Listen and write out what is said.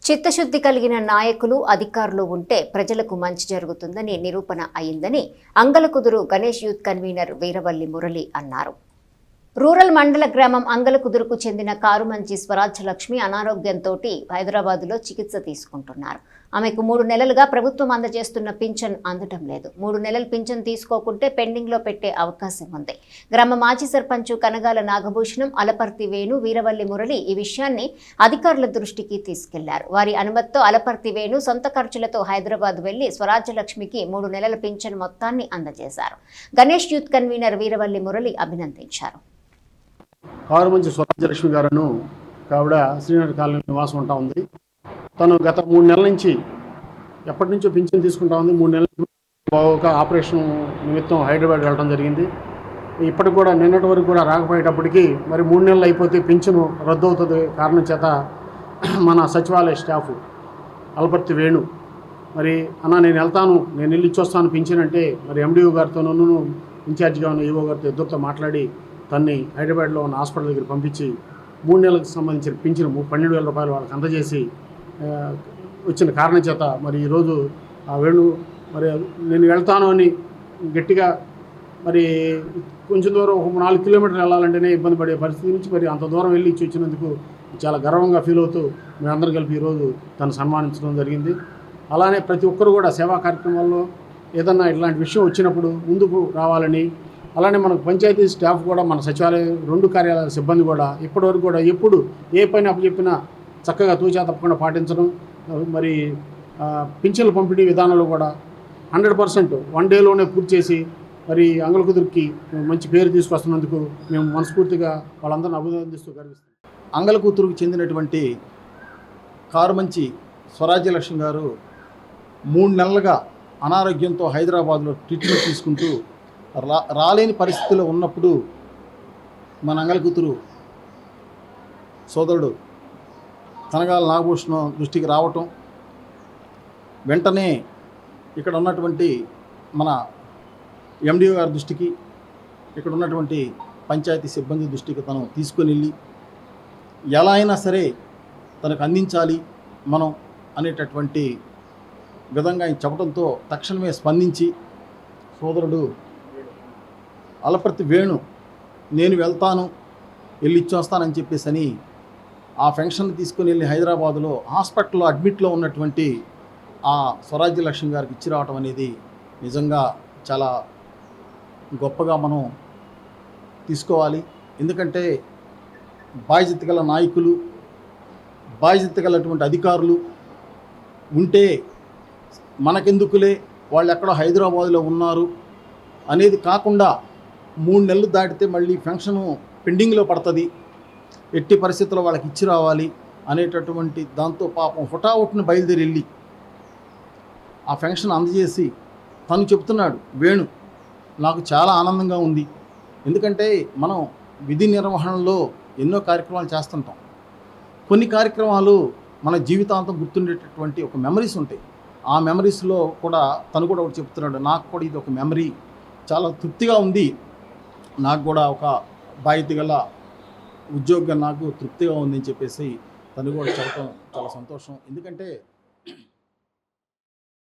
చిత్తశుద్ధి కలిగిన నాయకులు అధికారులు ఉంటే ప్రజలకు మంచి జరుగుతుందని నిరూపణ అయిందని అంగలకుదురు గణేష్ యూత్ కన్వీనర్ వీరవల్లి మురళి అన్నారు. రూరల్ మండల గ్రామం అంగలకుదురుకు చెందిన కారుమంచి స్వరాజ్యలక్ష్మి అనారోగ్యంతో హైదరాబాద్లో చికిత్స తీసుకుంటున్నారు. ఆమెకు 3 నెలలుగా ప్రభుత్వం అందజేస్తున్న పింఛన్ అందటం లేదు. 3 నెలలు పింఛన్ తీసుకోకుంటే పెండింగ్లో పెట్టే అవకాశం ఉంది. గ్రామ మాజీ సర్పంచ్ కనగాల నాగభూషణం, అలపర్తి వేణు, వీరవల్లి మురళి ఈ విషయాన్ని అధికారుల దృష్టికి తీసుకెళ్లారు. వారి అనుమతితో అలపర్తి వేణు సొంత ఖర్చులతో హైదరాబాద్ వెళ్లి స్వరాజ్యలక్ష్మికి 3 నెలల పింఛన్ మొత్తాన్ని అందజేశారు. గణేష్ యూత్ కన్వీనర్ వీరవల్లి మురళి అభినందించారు. కారుమంచి స్వరాజ్యలక్ష్మి గారును కావిడ శ్రీనగర్ కాలనీ నివాసం ఉంటా ఉంది. తను గత 3 నెలల నుంచి ఎప్పటి నుంచో పింఛన్ తీసుకుంటా ఉంది. 3 నెలల ఒక ఆపరేషన్ నిమిత్తం హైదరాబాద్ వెళ్ళడం జరిగింది. ఇప్పటికి కూడా నిన్నటి వరకు కూడా రాకపోయేటప్పటికీ మరి 3 నెలలు అయిపోతే పింఛను రద్దు అవుతుంది కారణం చేత మన సచివాలయ స్టాఫ్ అలపర్తి వేణు మరి అన్న నేను వెళ్తాను, నేను వెళ్ళి ఇచ్చొస్తాను పింఛన్ అంటే మరి ఎండిఓ గారితోనూ ఇన్ఛార్జిగా ఉన్న ఈఓ గారితో ఇద్దరితో మాట్లాడి తన్ని హైదరాబాద్లో ఉన్న హాస్పిటల్ దగ్గర పంపించి 3 నెలలకు సంబంధించిన పింఛను 12,000 రూపాయలు వాళ్ళకి అందజేసి వచ్చిన కారణం చేత మరి ఈరోజు ఆ వేణు మరి నేను వెళ్తాను అని గట్టిగా మరి కొంచెం దూరం ఒక 4 కిలోమీటర్లు వెళ్ళాలంటేనే ఇబ్బంది పడే పరిస్థితి నుంచి మరి అంత దూరం వెళ్ళి ఇచ్చి వచ్చినందుకు చాలా గర్వంగా ఫీల్ అవుతూ మేమందరం కలిపి ఈరోజు తను సన్మానించడం జరిగింది. అలానే ప్రతి ఒక్కరు కూడా సేవా కార్యక్రమాల్లో ఏదన్నా ఇట్లాంటి విషయం వచ్చినప్పుడు ముందుకు రావాలని, అలానే మనకు పంచాయతీ స్టాఫ్ కూడా మన సచివాలయం 2 కార్యాలయాల సిబ్బంది కూడా ఇప్పటివరకు కూడా ఎప్పుడు ఏ పని అప్పచెప్పినా చక్కగా తూచా తప్పకుండా పాటించడం, మరి పింఛన్ల పంపిణీ విధానంలో కూడా 100% 1 డేలోనే పూర్తి చేసి మరి అంగలకుదురుకి మంచి పేరు తీసుకొస్తున్నందుకు మేము మనస్ఫూర్తిగా వాళ్ళందరిని అభినందిస్తూ గర్విస్తాం. అంగలకుదురుకు చెందినటువంటి కారుమంచి స్వరాజ్యలక్ష్మి గారు 3 నెలలుగా అనారోగ్యంతో హైదరాబాద్లో ట్రీట్మెంట్ తీసుకుంటూ రాలేని పరిస్థితిలో ఉన్నప్పుడు మన అంగలకుదురు సోదరుడు కనగాల నాగభూషణం దృష్టికి రావటం, వెంటనే ఇక్కడ ఉన్నటువంటి మన ఎండిఓ గారి దృష్టికి, ఇక్కడ ఉన్నటువంటి పంచాయతీ సిబ్బంది దృష్టికి తను తీసుకొని వెళ్ళి ఎలా అయినా సరే తనకు అందించాలి మనం అనేటటువంటి విధంగా ఆయన చెప్పడంతో తక్షణమే స్పందించి సోదరుడు అలపర్తి వేణు నేను వెళ్తాను, వెళ్ళి ఇచ్చొస్తానని చెప్పేసి అని ఆ ఫంక్షన్ తీసుకుని వెళ్ళి హైదరాబాదులో హాస్పిటల్లో అడ్మిట్లో ఉన్నటువంటి ఆ స్వరాజ్యలక్ష్మి గారికి ఇచ్చి రావటం అనేది నిజంగా చాలా గొప్పగా మనం తీసుకోవాలి. ఎందుకంటే బాధ్యత గల నాయకులు, బాధ్యత గలటువంటి అధికారులు ఉంటే మనకెందుకులే వాళ్ళు ఎక్కడో హైదరాబాదులో ఉన్నారు అనేది కాకుండా 3 నెలలు దాటితే మళ్ళీ ఫంక్షను పెండింగ్లో పడుతుంది, ఎట్టి పరిస్థితుల్లో వాళ్ళకి ఇచ్చి రావాలి అనేటటువంటి దాంతో పాపం హుటాహుటిని బయలుదేరి వెళ్ళి ఆ ఫంక్షన్ అందజేసి తను చెప్తున్నాడు, వేణు నాకు చాలా ఆనందంగా ఉంది. ఎందుకంటే మనం విధి నిర్వహణలో ఎన్నో కార్యక్రమాలు చేస్తుంటాం. కొన్ని కార్యక్రమాలు మన జీవితాంతం గుర్తుండేటటువంటి ఒక మెమరీస్ ఉంటాయి. ఆ మెమరీస్లో కూడా తను కూడా ఒకటి చెప్తున్నాడు, నాకు కూడా ఇది ఒక మెమరీ, చాలా తృప్తిగా ఉంది, నాకు కూడా ఒక బాధ్యత గల ఉద్యోగం నాకు తృప్తిగా ఉందని చెప్పేసి తను కూడా చెప్పడం చాలా సంతోషం. ఎందుకంటే